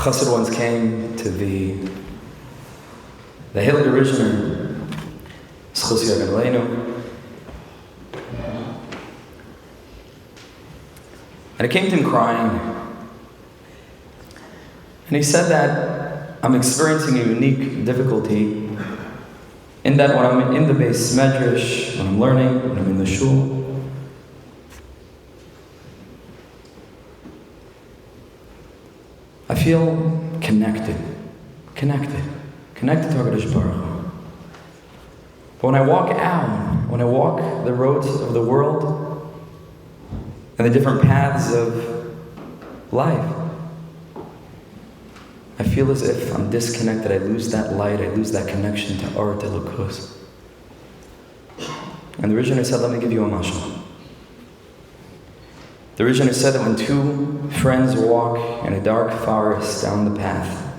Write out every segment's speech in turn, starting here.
Chassid once came to the Heilige Rishner, Schus Yaakov and it came to him crying. And he said that I'm experiencing a unique difficulty in that when I'm in the base medrash, when I'm learning, when I'm in the shul, I feel connected to HaKadosh Baruch Hu. But when I walk out, when I walk the roads of the world and the different paths of life, I feel as if I'm disconnected. I lose that light, I lose that connection to Art Elokus. And the Rishon said, let me give you a mashal. The Rishon said that when two friends walk in a dark forest down the path,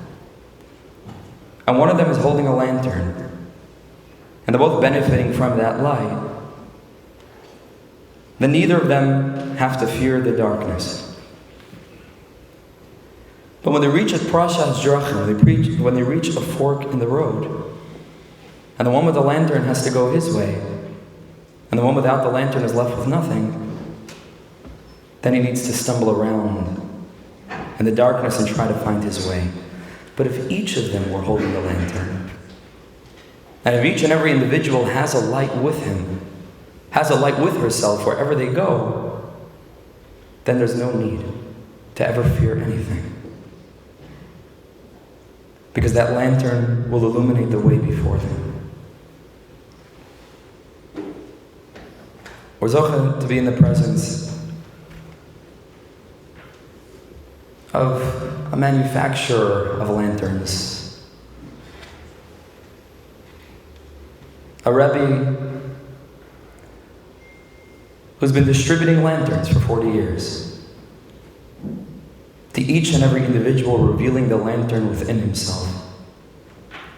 and one of them is holding a lantern, and they're both benefiting from that light, then neither of them have to fear the darkness. But when they reach a prashas drachim, when they reach a fork in the road, and the one with the lantern has to go his way, and the one without the lantern is left with nothing, then he needs to stumble around in the darkness and try to find his way. But if each of them were holding the lantern, and if each and every individual has a light with him, has a light with herself wherever they go, then there's no need to ever fear anything. Because that lantern will illuminate the way before them. We're zocheh to be in the presence of a manufacturer of lanterns. A Rebbe who's been distributing lanterns for 40 years. To each and every individual, revealing the lantern within himself.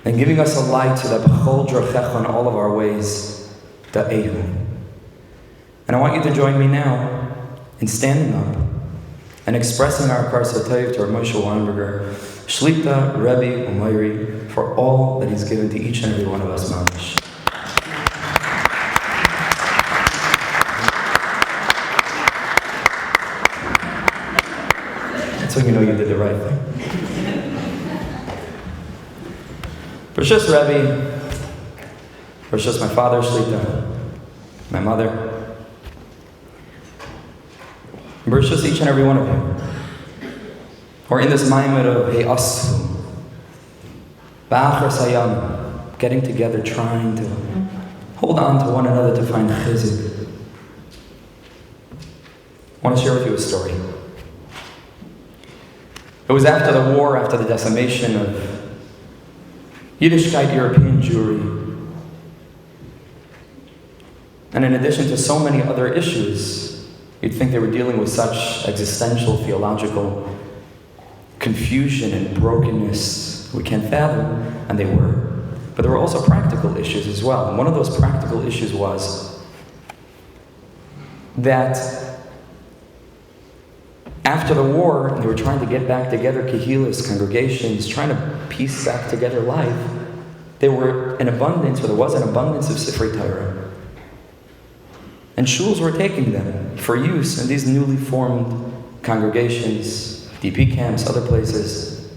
And giving us a light so that b'chol drachecha in all of our ways, da'ehu. And I want you to join me now in standing up and expressing our karsatayv to our Moshe Weinberger, Shlita, Rebbe, Umayri, for all that he's given to each and every one of us, mamish. That's when you know you did the right thing. Precious Rebbe, precious my father, Shlita, my mother, precious each and every one of you. Or in this moment of He'asu, Ba'achar Sayam, getting together, trying to hold on to one another to find chizuk. I want to share with you a story. It was after the war, after the decimation of Yiddishkeit European Jewry. And in addition to so many other issues, you'd think they were dealing with such existential, theological confusion and brokenness we can't fathom, and they were. But there were also practical issues as well. And one of those practical issues was that after the war, they were trying to get back together, kehilas, congregations, trying to piece back together life. There were an abundance, or there was an abundance of Sifrei Torah. And shuls were taking them for use in these newly formed congregations, DP camps, other places.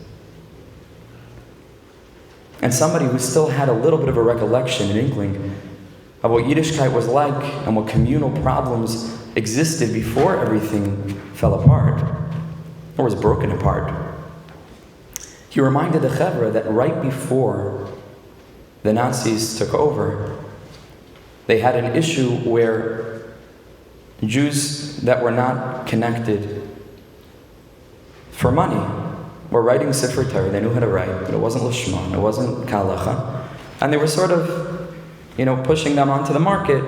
And somebody who still had a little bit of a recollection, an inkling, of what Yiddishkeit was like and what communal problems existed before everything fell apart, or was broken apart. He reminded the Chevra that right before the Nazis took over, they had an issue where Jews that were not connected for money were writing Sifrei Torah. They knew how to write, but it wasn't Lishman, it wasn't Kalacha. And they were sort of, pushing them onto the market.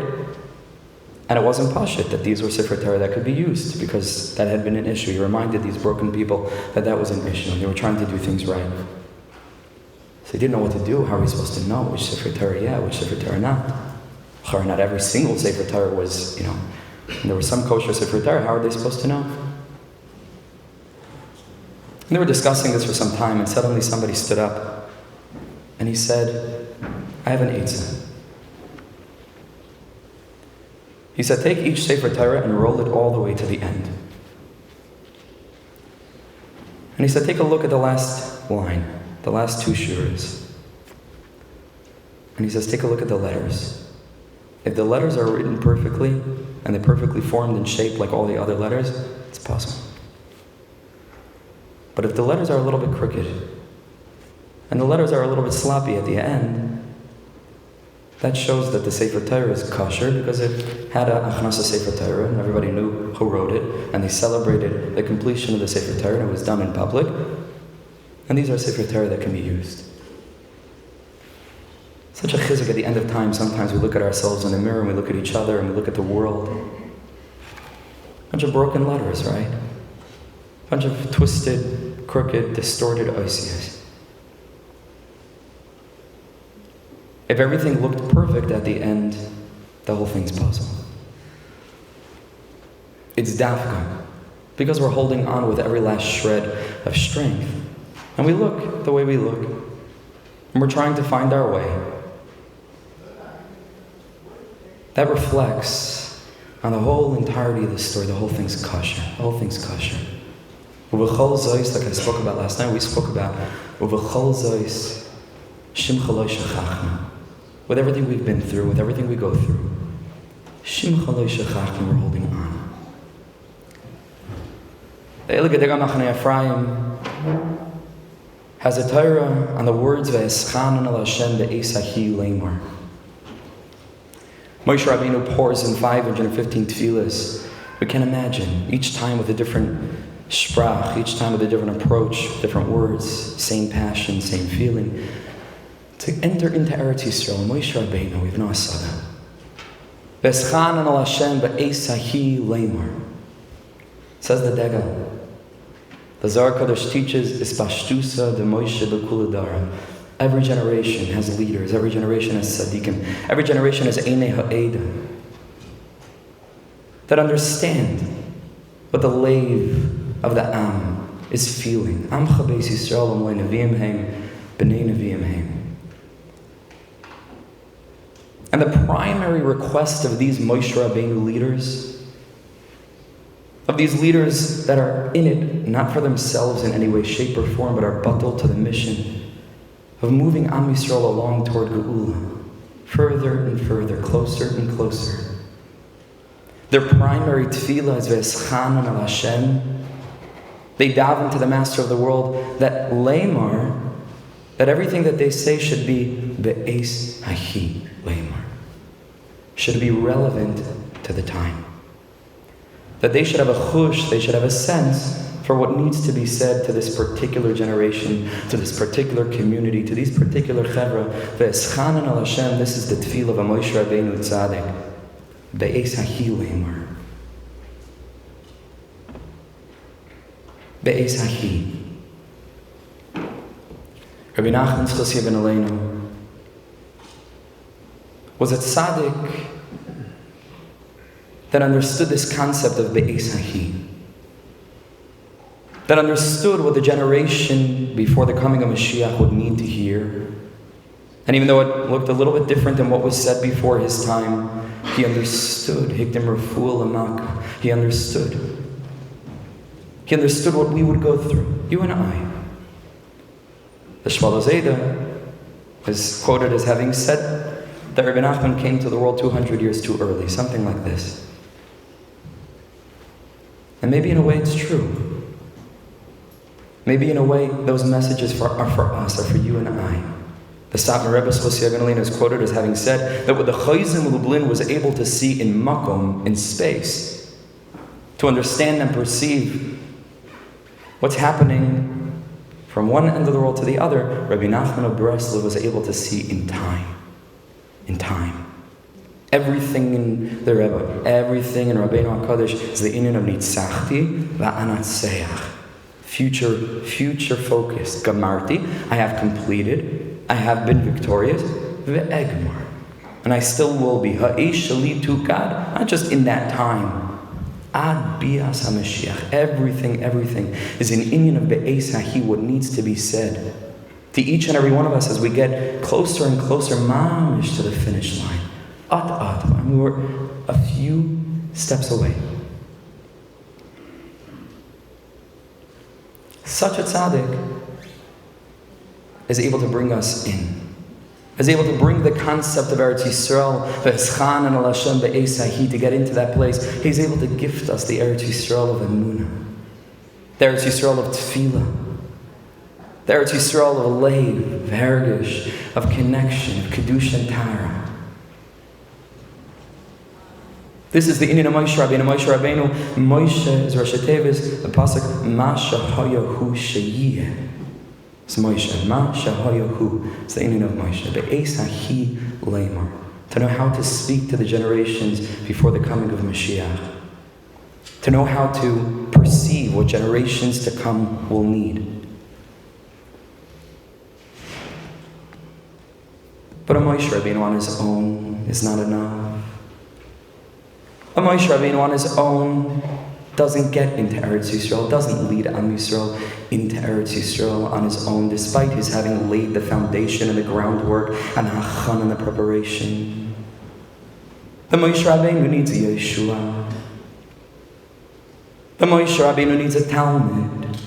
And it wasn't Pashit that these were Sifrei Torah that could be used, because that had been an issue. He reminded these broken people that that was an issue, and they were trying to do things right. So they didn't know what to do. How are we supposed to know which Sifrei Torah yeah, which Sifrei Torah not? Not every single Sifrei Torah was, and there was some kosher Sifrei Torah. How are they supposed to know? And they were discussing this for some time, and suddenly somebody stood up, and he said, I have an eitzah. He said, take each Sefer Torah and roll it all the way to the end. And he said, take a look at the last line, the last two shuras. And he says, take a look at the letters. If the letters are written perfectly, and they're perfectly formed and shaped like all the other letters, it's possible. But if the letters are a little bit crooked, and the letters are a little bit sloppy at the end, that shows that the Sefer Torah is kosher because it had a achnasa Sefer Torah, and everybody knew who wrote it, and they celebrated the completion of the Sefer Torah, and it was done in public. And these are Sefer Torah that can be used. Such a chizuk at the end of time. Sometimes we look at ourselves in the mirror, and we look at each other, and we look at the world. A bunch of broken letters, right? A bunch of twisted, crooked, distorted oisias. If everything looked perfect at the end, the whole thing's puzzle. It's dafka, because we're holding on with every last shred of strength. And we look the way we look. And we're trying to find our way. That reflects on the whole entirety of the story. The whole thing's kosher. The whole thing's kosher. Uvechol zois, like I spoke about last night, we spoke about Uvechol zois, Shimcha lo shechachna. With everything we've been through, with everything we go through, Shimcha lo shechachna, we're holding on. The Eilig Adega Machane Ephraim has a Torah on the words Ve'eschanan al Hashem be'esahi leimor. Moshe Rabbeinu pours in 515 tefillas. We can imagine, each time with a different sprach, each time with a different approach, different words, same passion, same feeling. To enter into Eretz Yisrael, Moshe Rabbeinu, we've no asada. Ve'eschanan al Hashem be'esahi leimor. Says the Dega. The Zohar Kodesh teaches, is pashtusa de Moshe b'kuladara. Every generation has leaders. Every generation has tzaddikim. Every generation has einei ha'eda that understand what the lave of the Am is feeling. Amcha beis Yisrael amlei neviim heim, b'nei neviim heim. And the primary request of these Moshe Rabbeinu leaders, of these leaders that are in it, not for themselves in any way, shape, or form, but are bundled to the mission of moving Am Yisrael along toward Geula, further and further, closer and closer. Their primary tefillah is Ve'eschanan al Hashem. They daven to the Master of the world that Leimar, that everything that they say should be Be'es Hahi Leimar, should be relevant to the time. That they should have a chush, they should have a sense for what needs to be said to this particular generation, to this particular community, to these particular chevra. Ve'eschanan al Hashem, this is the tefillah of a Moshe Rabbeinu tzaddik. Be'es hahi leimar. Be'es hahi. Rabbi Nachman Tzchus ben Aleinu was a tzaddik that understood this concept of Be'es hahi. That understood what the generation before the coming of Moshiach would need to hear. And even though it looked a little bit different than what was said before his time, he understood. Hikdim refuel amak. He understood. He understood what we would go through, you and I. The Shvala Zayda is quoted as having said that Rebbe Nachman came to the world 200 years too early, something like this. And maybe in a way it's true. Maybe in a way, those messages are for us, are for you and I. The Satmar Rebbe is quoted as having said that what the Chayzim Lublin was able to see in Makom, in space, to understand and perceive what's happening from one end of the world to the other, Rabbi Nachman of Breslov was able to see in time. In time. Everything in the Rebbe, everything in Rabbeinu HaKadosh is the inyan of Nitzachti va'anatseach. Future focused. Gamarti, I have completed, I have been victorious. Ve'egmar, and I still will be. Ha'esh shali tukad, not just in that time. Ad bias HaMashiach. Everything is an inyan of be'ez hahi, what needs to be said to each and every one of us as we get closer and closer, mamish, to the finish line. And we're a few steps away. Such a tzaddik is able to bring us in, is able to bring the concept of Eretz Yisrael, v'eschan and al Hashem be'ez hahi, to get into that place. He's able to gift us the Eretz Yisrael of Emunah, the Eretz Yisrael of Tefillah, the Eretz Yisrael of Leiv, of Hergish, of connection, of Kedusha and Tara. This is the inyan of Moshe Rabbeinu. Moshe is Rosh Tevis, the pasuk Ma Shahayahu Sheyeh. It's Moshe. Ma Shahayahu. It's the inyan of Moshe. Be'ez hahi leimar. To know how to speak to the generations before the coming of Moshiach. To know how to perceive what generations to come will need. But a Moshe Rabbeinu on his own is not enough. A Moshe Rabbeinu on his own doesn't get into Eretz Yisrael, doesn't lead Am Yisrael into Eretz Yisrael on his own, despite his having laid the foundation and the groundwork and hachan and the preparation. The Moshe Rabbeinu needs a Yeshua. The Moshe Rabbeinu needs a Talmud.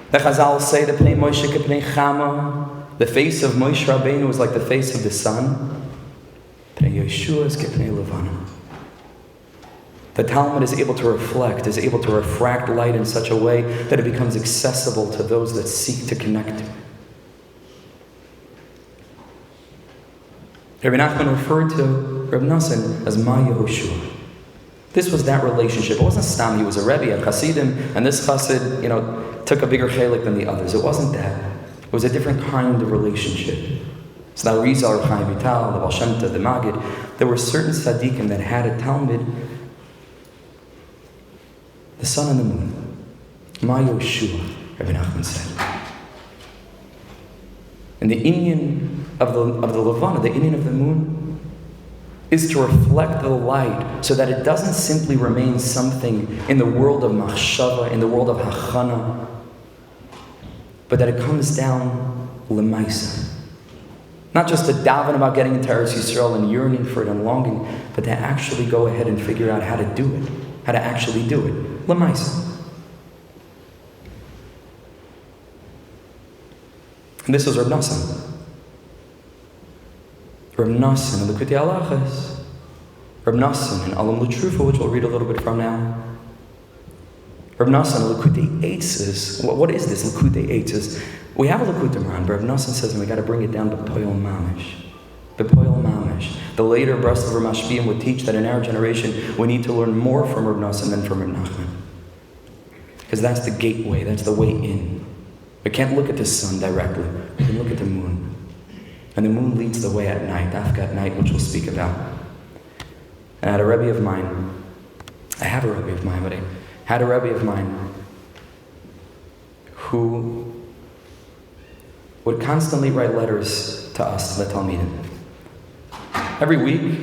The Chazal say the Pnei Moshe k'pnei Chama. The face of Moshe Rabbeinu is like the face of the sun. Pnei Yeshua is k'pnei Levana. The Talmud is able to reflect, is able to refract light in such a way that it becomes accessible to those that seek to connect. Rebbe Nachman referred to Rebbe Nosson as Ma Yehoshua. This was that relationship. It wasn't Stam, he was a Rebbe, a Hasidim, and this Chassid, took a bigger chelik than the others. It wasn't that. It was a different kind of relationship. So the Arizal, Chaim Vital, the Baal Shem Tov, the Magid, there were certain tzaddikim that had a Talmud, the sun and the moon. Ma Yehoshua, Rebbe Nachman said. And the inyan of the Levana, the inyan of the moon, is to reflect the light so that it doesn't simply remain something in the world of machshava, in the world of hachana, but that it comes down lemaisa. Not just to daven about getting into Eretz Yisrael and yearning for it and longing, but to actually go ahead and figure out how to do it, how to actually do it. Lemaisa. And this was Reb Nosson. Reb Nosson in the Likutei Halachos. Reb Nosson in Alam L'Trufa, which we'll read a little bit from now. Reb Nosson in Likutei Eitzes. What is this Likutei Eitzes? We have a Likutei Moharan, but Reb Nosson says, and we got to bring it down to Poyol Mamish. Bepoyol Mamish. The later Breslov Mashpiyim would teach that in our generation we need to learn more from Reb Nosson than from Reb Nachman. Because that's the gateway, that's the way in. We can't look at the sun directly. We can look at the moon. And the moon leads the way at night, Afghat night, which we'll speak about. And I had a Rebbe of mine, but I had a Rebbe of mine who would constantly write letters to us, to the Talmidim. Every week,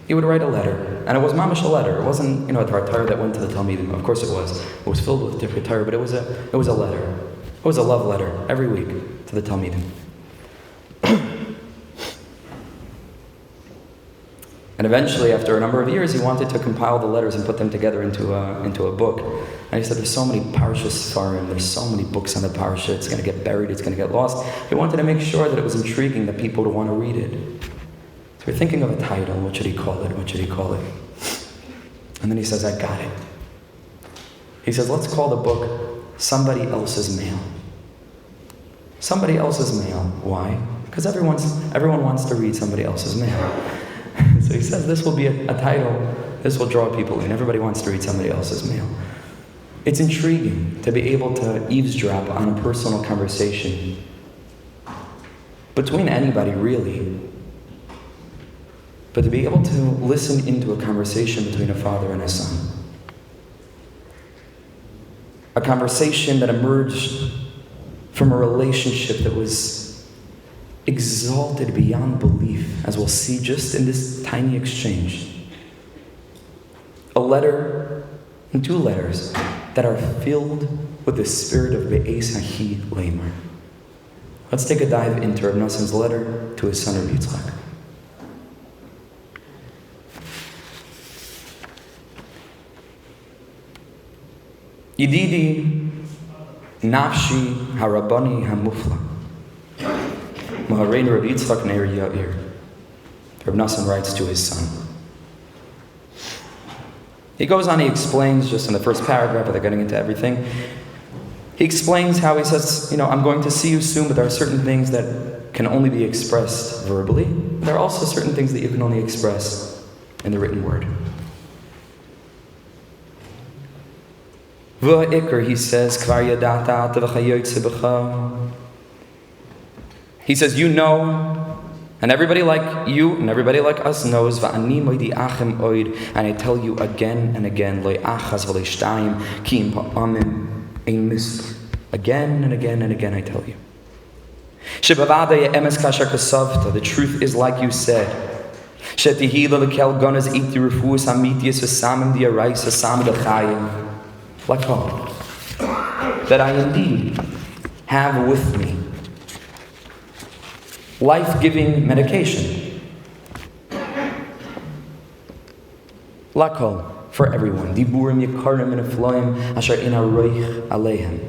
he would write a letter, and it was mamash a letter. It wasn't, a Torah that went to the Talmidim. Of course it was. It was filled with different Torah, but it was a letter. It was a love letter every week to the Talmidim. And eventually, after a number of years, he wanted to compile the letters and put them together into a book. And he said, there's so many parashas Sfarim, there's so many books on the parasha, it's going to get buried, it's going to get lost. He wanted to make sure that it was intriguing, that people would want to read it. So we're thinking of a title, what should he call it? And then he says, I got it. He says, let's call the book Somebody Else's Mail. Somebody Else's Mail. Why? Because everyone wants to read somebody else's mail. So he says this will be a title, this will draw people in. Everybody wants to read somebody else's mail. It's intriguing to be able to eavesdrop on a personal conversation between anybody, really. But to be able to listen into a conversation between a father and a son. A conversation that emerged from a relationship that was exalted beyond belief, as we'll see just in this tiny exchange. A letter And 2 letters that are filled with the spirit of Be'ez Hahi Leimer. Let's take a dive into Reb Nosson's letter to his son Reb Yitzchak. Yididi Nafshi Harabani Hamufla Maharein Reb Yitzchak Neir Yair. Reb Nosson writes to his son. He goes on, he explains just in the first paragraph without getting into everything. He explains how he says, I'm going to see you soon, but there are certain things that can only be expressed verbally. There are also certain things that you can only express in the written word. He says, he says, you know, and everybody like you and everybody like us knows, and I tell you again and again, again and again and again I tell you. The truth is like you said. That I indeed have with me life-giving medication. Lakol, for everyone. Diburim yikarim and afloim asher ina roich alehem.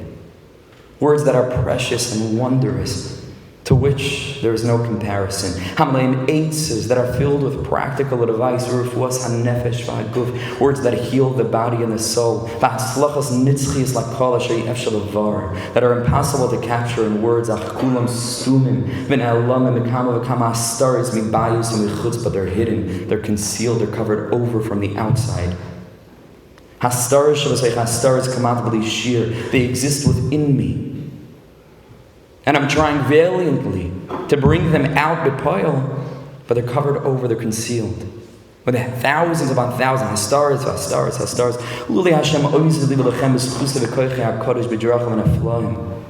Words that are precious and wondrous, to which there is no comparison. Hamleim eitzes that are filled with practical advice. Rufuas hanefesh v'haguf, words that heal the body and the soul. V'hatzlachas nitzchias lakol asher yefshel avar, that are impossible to capture in words. Achkulam sumim v'ne'elam v'kama v'kama astaris mibayus and michutz, but they're hidden, they're concealed, they're covered over from the outside. Hastaris shavasei hastaris kamat b'li shir, they exist within me. And I'm trying valiantly to bring them out b'poil, but they're covered over, they're concealed. With thousands upon thousands, stars. Uli Hashem oizli v'lechem b'schusa v'koichei HaKodesh b'dirachim and afloim.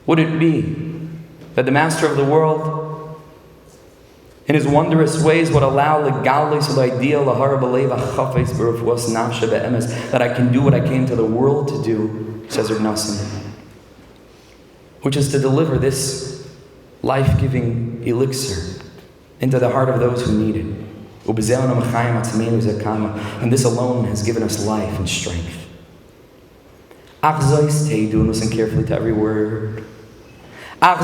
Would it be that the Master of the world, in his wondrous ways, would allow legalis the ideal that I can do what I came to the world to do, says Reb Nosson, which is to deliver this life-giving elixir into the heart of those who need it. And this alone has given us life and strength. Listen carefully to every word. That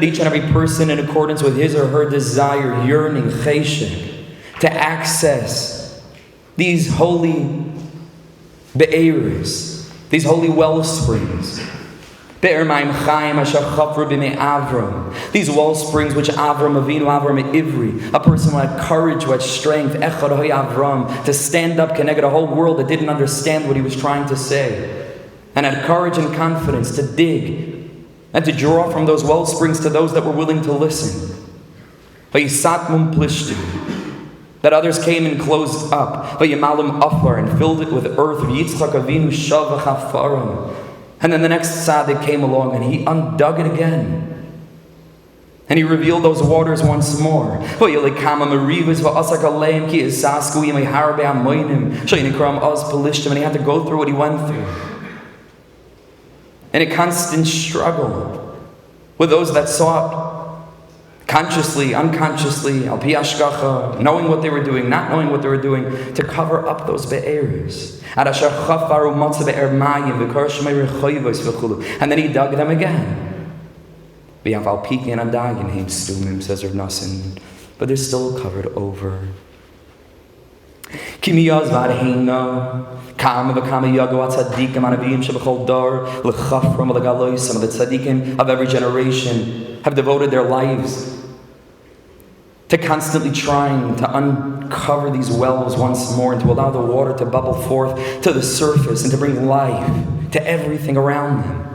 each and every person, in accordance with his or her desire, yearning, cheshek, to access these holy be'eres, these holy well springs. These well springs which Avram Avinu, Avram Ivri, a person who had courage, who had strength, to stand up connected a whole world that didn't understand what he was trying to say, and had courage and confidence to dig and to draw from those well springs to those that were willing to listen. That others came and closed up, and filled it with earth. And then the next tzaddik came along and he undug it again. And he revealed those waters once more. And he had to go through what he went through. And a constant struggle with those that sought, consciously, unconsciously, al pi hashgacha, knowing what they were doing, not knowing what they were doing, to cover up those be'eres. And then he dug them again. Says Reb Nosson, but they're still covered over. Some of the tzaddikim of every generation have devoted their lives to constantly trying to uncover these wells once more and to allow the water to bubble forth to the surface and to bring life to everything around them.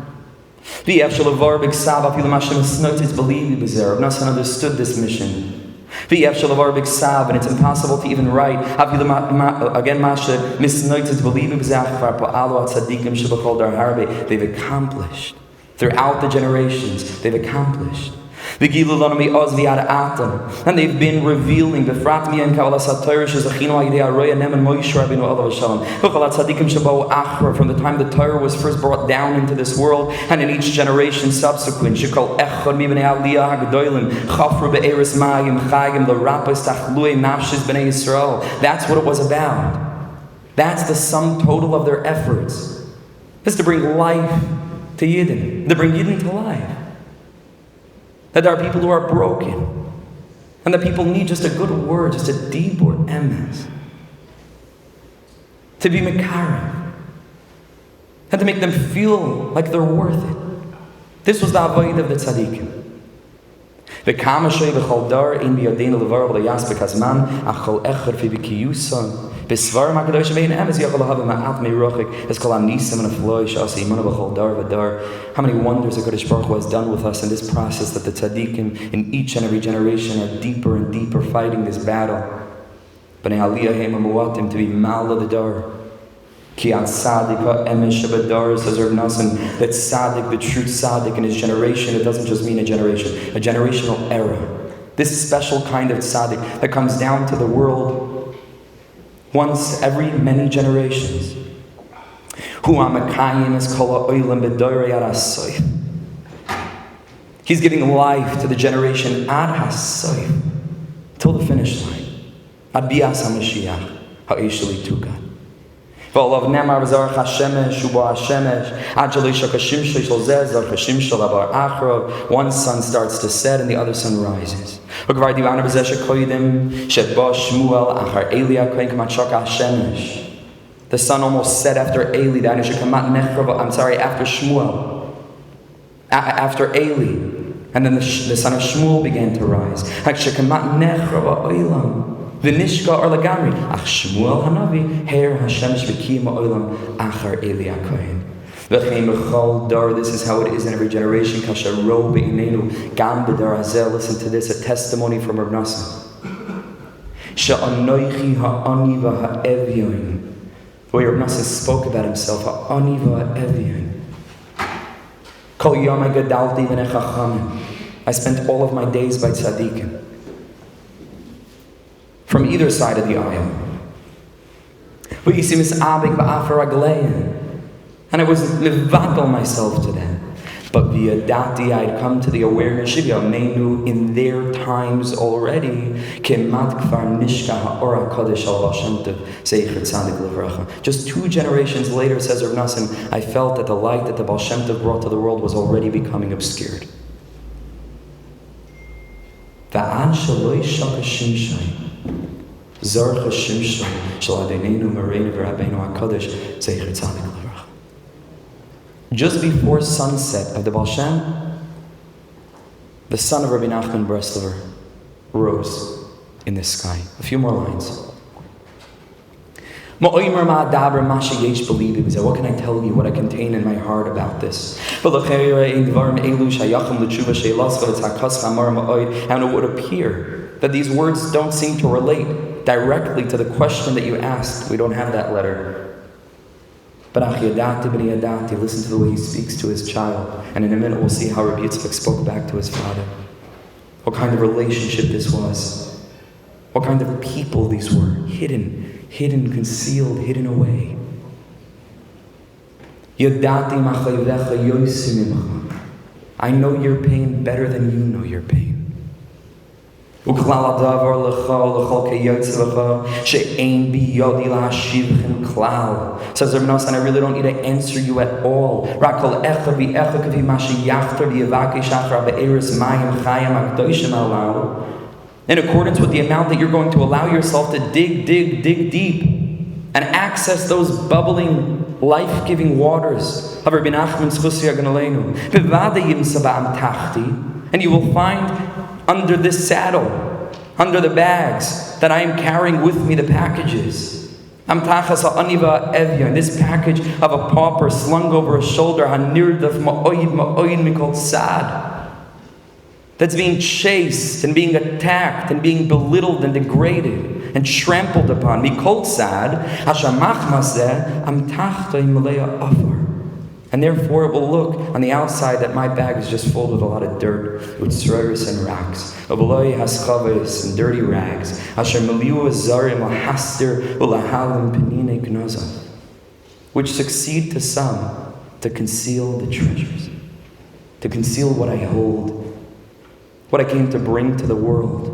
Nosson understood this mission. And it's impossible to even write. They've accomplished Throughout the generations, they've accomplished. And they've been revealing from the time the Torah was first brought down into this world, and in each generation subsequent. That's what it was about. That's the sum total of their efforts. It's to bring life to Yidden, to bring Yidden to life. That there are people who are broken, and that people need just a good word, just a deep or emes, to be mekarev, and to make them feel like they're worth it. This was the avodah of the tzaddikim. The kamashay b'chol dar in biyadin levar v'layas b'kazman achol echer fi b'kiyuson. How many wonders the Kodesh Baruch Hu has done with us in this process, that the tzaddikim in each and every generation are deeper and deeper fighting this battle. To be ma'ala the dar. Ki at tzaddik ha'emes shebadar, says Rebbe Nosson, that tzaddik, the true tzaddik in his generation, it doesn't just mean a generational era. This special kind of tzaddik that comes down to the world once every many generations. He's giving life to the generation ad hasoif, till the finish line. Ad bias ha-Moshiach, ha'Aish Kodesh. One sun starts to set and the other sun rises. The sun almost set after Eli. After Shmuel. After Eli. And then the son of Shmuel began to rise. V'nishka or lagamri. Ach Shmuel hanavi her Hashemesh v'kiyama olam achar Eli HaKohen. V'chein b'chol dar. This is how it is in every generation. Kasher ro be'inenu gam b'dar hazel. Listen to this, a testimony from Rebbe Nosson. She'anoichi ha'ani v'ha'evyoin. The way Rebbe Nosson spoke about himself, ha'ani v'ha'evyoin. Kol yomai gadalti v'nei chachamim. I spent all of my days by tzaddikim. From either side of the aisle. And I was mevatel myself to them. But v'yadati, I'd come to the awareness in their times already. Just 2 generations later, says Rav Nosson, I felt that the light that the Baal Shem Tov brought to the world was already becoming obscured. Just before sunset of the Baal Shem, the son of Rabbi Nachman Breslov rose in the sky. A few more lines. What can I tell you, what I contain in my heart about this? And it would appear that these words don't seem to relate directly to the question that you asked. We don't have that letter. But listen to the way he speaks to his child. And in a minute we'll see how Rabbi Yitzchak spoke back to his father. What kind of relationship this was. What kind of people these were. Hidden, concealed, hidden away. I know your pain better than you know your pain. Says Rav Nosson, I really don't need to answer you at all. In accordance with the amount that you're going to allow yourself to dig deep and access those bubbling, life-giving waters of Rabbi Nachman's Chusya Ganaleinu. And you will find under this saddle, under the bags that I am carrying with me, the packages. This package of a pauper slung over a shoulder, that's being chased and being attacked and being belittled and degraded and trampled upon. And And therefore it will look on the outside that my bag is just filled with a lot of dirt, with sroiris and rocks, Avaloi haschavis and dirty rags, asher maliu azarim lahastir ulahalim penine gnoza, which succeed to some to conceal the treasures, to conceal what I hold, what I came to bring to the world.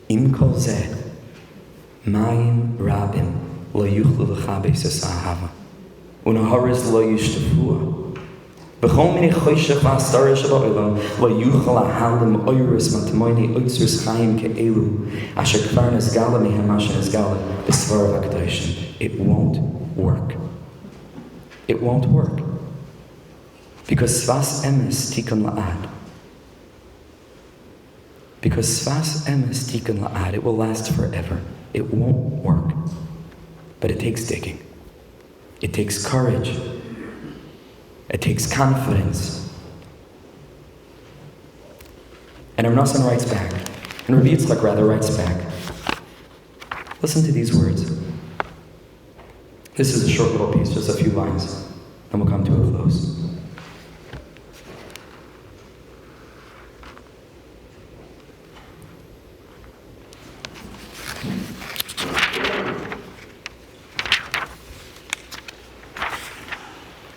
Im kol zeh, mayim rabim lo yuchlu l'chabes es ahava, unaharis lo yishtafua. B'chol mini choshech v'astar shaba'olam lo yuchal ahalim oiris matmoini oitzers chaim ke'elu asher kvar nezgala mihem asher nezgala b'svar v'akadoshin. It won't work. It won't work. Because svas emes tikun la'ad. Because svas emes tikun la'ad. It will last forever. It won't work. But it takes digging. It takes courage. It takes confidence. And Nosson writes back, and Rebbe Yitzchak rather writes back. Listen to these words. This is a short little piece, just a few lines, then we'll come to a close.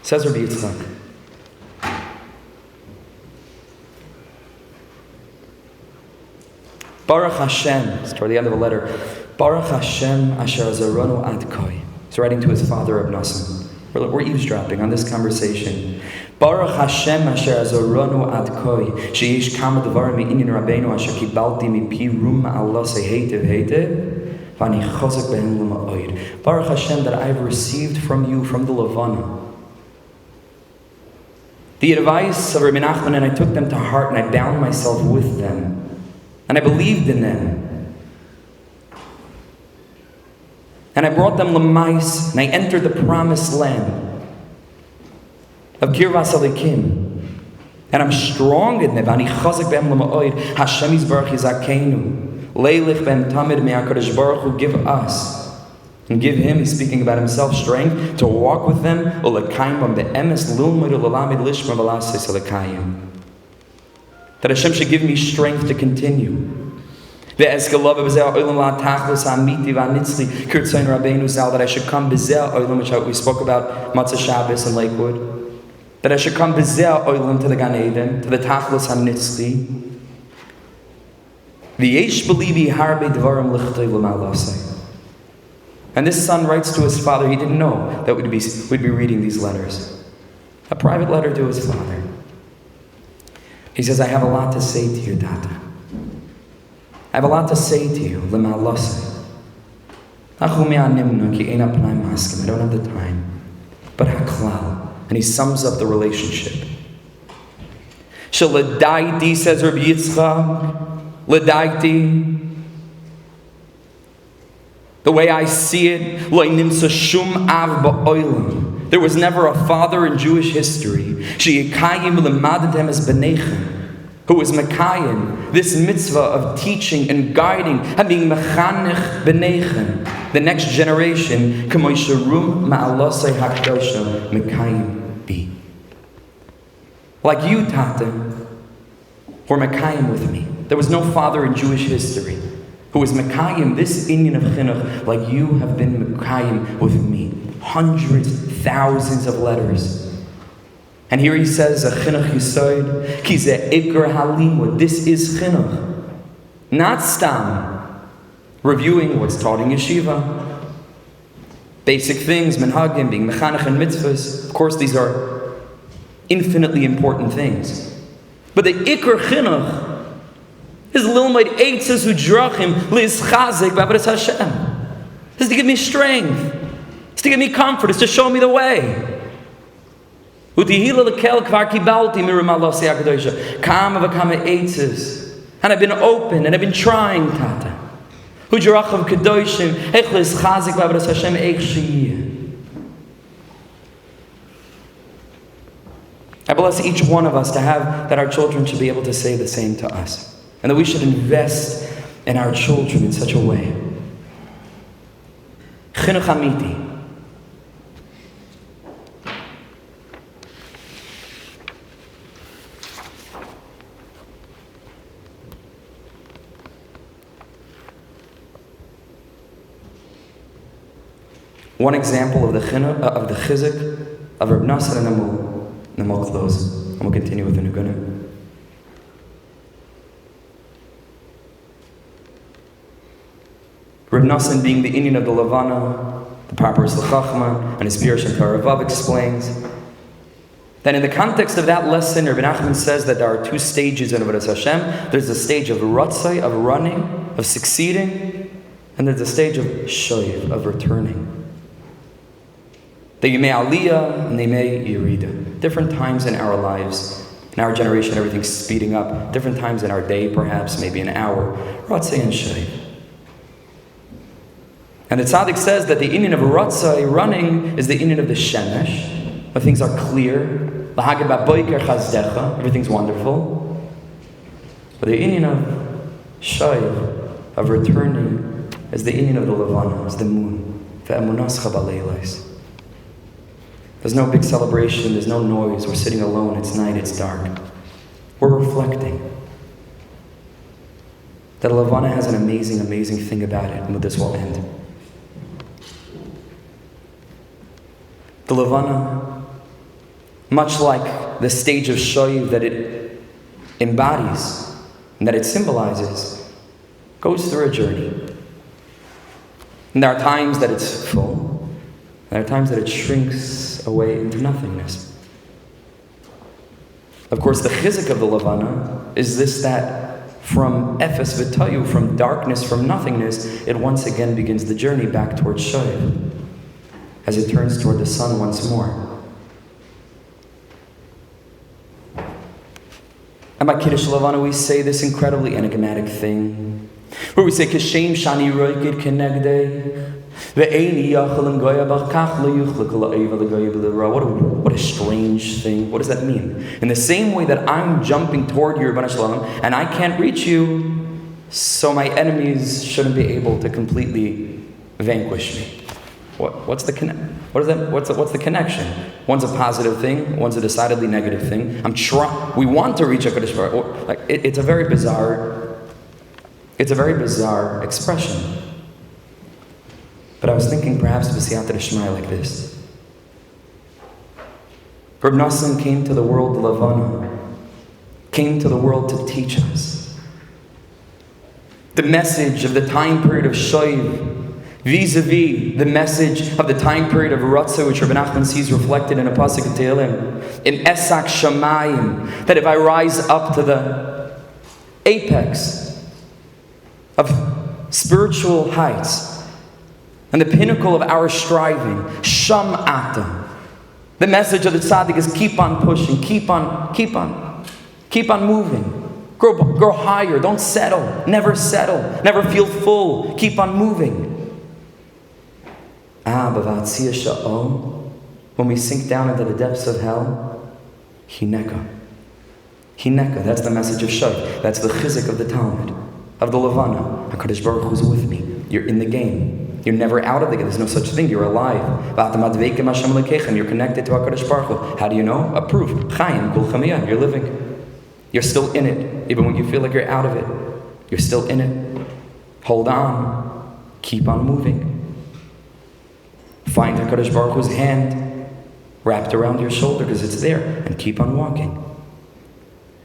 Says Rebbe Yitzchak, Baruch Hashem, it's toward the end of the letter, Baruch Hashem asher azaronu ad koi. He's writing to his father of Nosson. We're eavesdropping on this conversation. Baruch Hashem asher azaronu ad koi, sheyish kama devarim me'inyan rabbeinu asher kibalti mipi rum Allah sehetev hetev, v'ani chozak behem l'ma'oid. Baruch Hashem that I've received from you, from the Levana, the advice of Rebbe Nachman, and I took them to heart, and I bound myself with them, and I believed in them. And I brought them lemais, and I entered the promised land of Kirvas Elikim. And I'm strong in them. Ani chazak be'em l'ma'oid. Hashem yizbarach yizakenu. Leilich be'em tamid me'Yaakov Klein Baruch Hu give us. And give him, he's speaking about himself, strength to walk with them. That Hashem should give me strength to continue. That I should come which we spoke about Matzah Shabbos in Lakewood. That I should come to the Gan Eden, to the Tachlis HaNitzli. And this son writes to his father. He didn't know that we'd be reading these letters. A private letter to his father. He says, I have a lot to say to you, Tata. I have a lot to say to you. I don't have the time. But haklal. And he sums up the relationship. Shaladaiti, says Rebbe Yitzchak. Ladaiti. The way I see it, there was never a father in Jewish history who was Mekayim, this mitzvah of teaching and guiding and being mechanech b'neichen, the next generation, like you, Tata, were Mekayim with me. There was no father in Jewish history who was Mekayim, this inyan of chinuch, like you have been Mekayim with me. Hundreds, thousands of letters. And here he says, a chinuch yisoid, ki ze ikar halimud. This is chinuch. Not stam. Reviewing what's taught in yeshiva. Basic things, menhagim, being mechanech and mitzvahs. Of course, these are infinitely important things. But the ikar chinuch is lilmaid eitzes udrachim liz chazik b'avodas Hashem. This is to give me strength. It's to give me comfort. It's to show me the way. And I've been open and I've been trying, Tata. I bless each one of us to have that our children should be able to say the same to us. And that we should invest in our children in such a way. Chinuch amiti. One example of the chizuk of Reb Nosson, and then we'll close. And we'll continue with the Nugunim. Reb Nosson, being the Indian of the Levana, the Papa Nachman, and his Pirush and Taravav explains that in the context of that lesson, Rebbe Nachman says that there are two stages in Avodas Hashem. There's the stage of ratzai, of running, of succeeding, and there's the stage of shoiv, of returning. The Yimei Aliyah and the Yimei Yerida. Different times in our lives. In our generation, everything's speeding up. Different times in our day, perhaps, maybe an hour. Ratzai and shoiv. And the tzaddik says that the inyan of ratzai, running, is the inyan of the shemesh, when things are clear. Everything's wonderful. But the inyan of shayv, of returning, is the inyan of the levana, is the moon. There's no big celebration, there's no noise, we're sitting alone, it's night, it's dark. We're reflecting. That levana has an amazing, amazing thing about it, and with this will end. The levana, much like the stage of shoiv that it embodies and that it symbolizes, goes through a journey. And there are times that it's full, and there are times that it shrinks away into nothingness. Of course, the chizuk of the levana is this, that from efes v'tayu, from darkness, from nothingness, it once again begins the journey back towards shoiv, as it turns toward the sun once more. And by Kiddush Levana we say this incredibly enigmatic thing, where we say, Kashem shani roikid kenegdei, ve'eini yachalim goya b'kach lo yuchlik la'eva l'goya b'l'ra. What a strange thing. What does that mean? In the same way that I'm jumping toward you, Rebbe Shalom, and I can't reach you, so my enemies shouldn't be able to completely vanquish me. What's the connection? One's a positive thing, one's a decidedly negative thing. We want to reach a Kodesh Baruch. It's a very bizarre expression. But I was thinking perhaps b'siyata d'shmaya like this. Reb Nosson came to the world Levana, came to the world to teach us the message of the time period of shoiv, vis-a-vis the message of the time period of Ratzah, which Rebbe Nachman sees reflected in a pasuk of Tehillim, in Esak Shamayim, that if I rise up to the apex of spiritual heights and the pinnacle of our striving, Sham Ata, the message of the tzaddik is keep on pushing, keep on moving. Grow higher, don't settle, never feel full, keep on moving. When we sink down into the depths of hell, Hineka, that's the message of Shai. That's the chizuk of the Talmud, of the Levana. HaKadosh Baruch Hu is with me. You're in the game. You're never out of the game. There's no such thing. You're alive. You're connected to HaKadosh Baruch Hu. How do you know? A proof. Chayim, kul chamiyah. You're living. You're still in it. Even when you feel like you're out of it, you're still in it. Hold on. Keep on moving. Find HaKadosh Baruch Hu's hand wrapped around your shoulder because it's there, and keep on walking.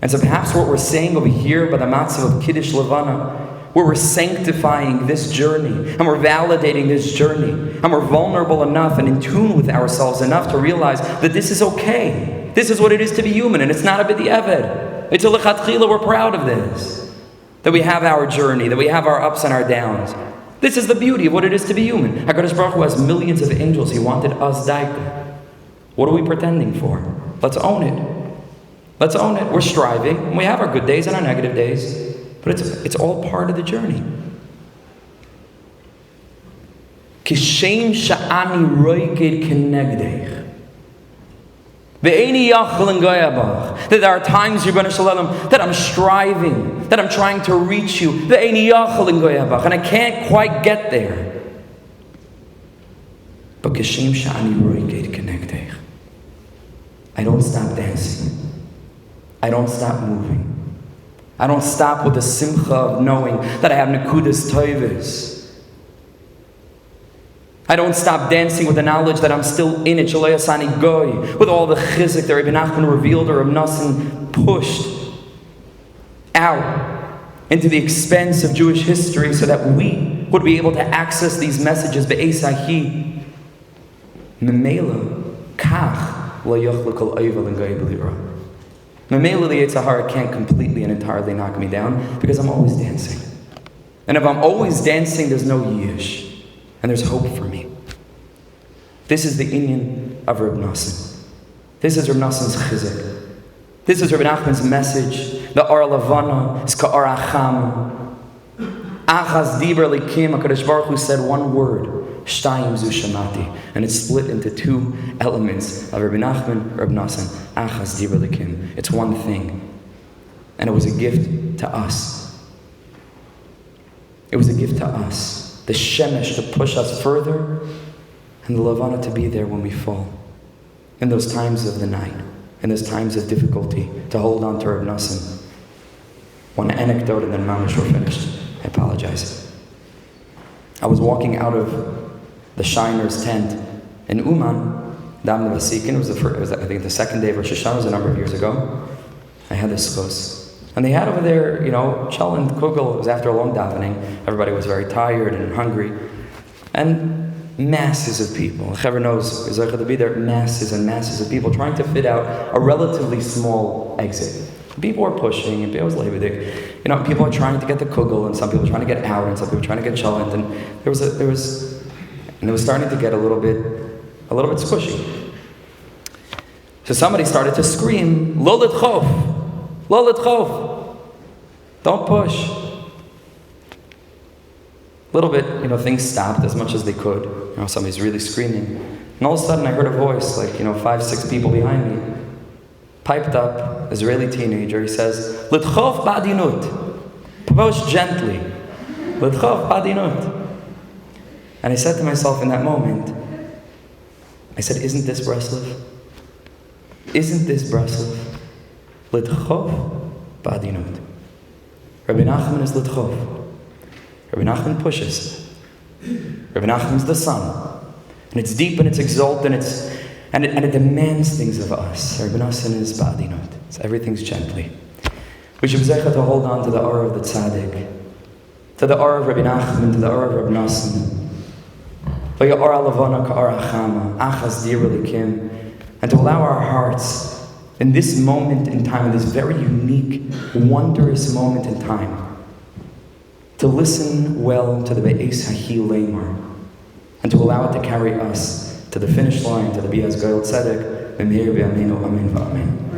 And so perhaps what we're saying over here by the matzah of Kiddush Levana, where we're sanctifying this journey, and we're validating this journey, and we're vulnerable enough and in tune with ourselves enough to realize that this is okay. This is what it is to be human, and it's not a b'di'evet. It's a lechatchila, we're proud of this. That we have our journey, that we have our ups and our downs. This is the beauty of what it is to be human. HaKadosh Baruch Hu has millions of angels. He wanted us daika. What are we pretending for? Let's own it. Let's own it. We're striving. We have our good days and our negative days. But it's all part of the journey. Kishem sha'ani roiked kenegdech. That there are times, Rebbe Shalom, that I'm striving, that I'm trying to reach you, and I can't quite get there. But I don't stop dancing. I don't stop moving. I don't stop with the simcha of knowing that I have nekudas toivos. I don't stop dancing with the knowledge that I'm still in it, Shalei Asani Goy, with all the chizik that Rebbe Nachman revealed or Nosson pushed out into the expanse of Jewish history so that we would be able to access these messages. Be'esahi, Memela, Kach, La Yochlu Kol Oivel and Goy B'lira. Memela, the Yetzer Hara can't completely and entirely knock me down because I'm always dancing. And if I'm always dancing, there's no yish. And there's hope for me. This is the inyan of Reb Nosson. This is Reb Nosson's chizuk. This is Reb Nachman's message. The Or Lavana is Ka'or Acham. Achaz Dibra Likim. HaKadosh Baruch Hu said one word. Shtayim Zu Shamati. And it's split into two elements of Reb Nachman, Reb Nosson. Achaz Dibra Likim. It's one thing. And it was a gift to us. It was a gift to us. The shemesh to push us further, and the lavana to be there when we fall. In those times of the night, in those times of difficulty, to hold on to Reb Nosson. One anecdote and then mamish, we're finished. I apologize. I was walking out of the Shiner's tent in Uman, Dam Vasikin. It was I think the second day of Rosh Hashanah, was a number of years ago. I had this chos. And they had over there, chal and kugel. It was after a long davening. Everybody was very tired and hungry. And masses of people. Whoever knows, is to be there, masses and masses of people trying to fit out a relatively small exit. People were pushing, and it was levidik. People are trying to get the kugel, and some people are trying to get out, and some people are trying to get chalent, and it was starting to get a little bit squishy. So somebody started to scream, Lo l'tchof! Lo l'tchof! Don't push. A little bit, things stopped as much as they could. Somebody's really screaming. And all of a sudden I heard a voice, 5, 6 people behind me. Piped up, Israeli teenager. He says, L'tchof ba'adinut. Push gently. L'tchof ba'adinut. And I said to myself in that moment, I said, isn't this Breslov? Isn't this Breslov? L'tchof ba'adinut. Rabbi Nachman is l'tchof. Rabbi Nachman pushes. Rabbi Nachman's the sun. And it's deep and it's exalted and it demands things of us. Rabbi Nosson is ba'adinut. So everything's gently. We should be zecha to hold on to the aura of the tzaddik, to the aura of Rabbi Nachman, to the aura of Rabbi Nosson. And to allow our hearts in this moment in time, in this very unique, wondrous moment in time, to listen well to the Be'ez Hahi Leimar, and to allow it to carry us to the finish line, to the Biaz Goyal Tzedek, B'meir B'yameinu Amen V'Amen.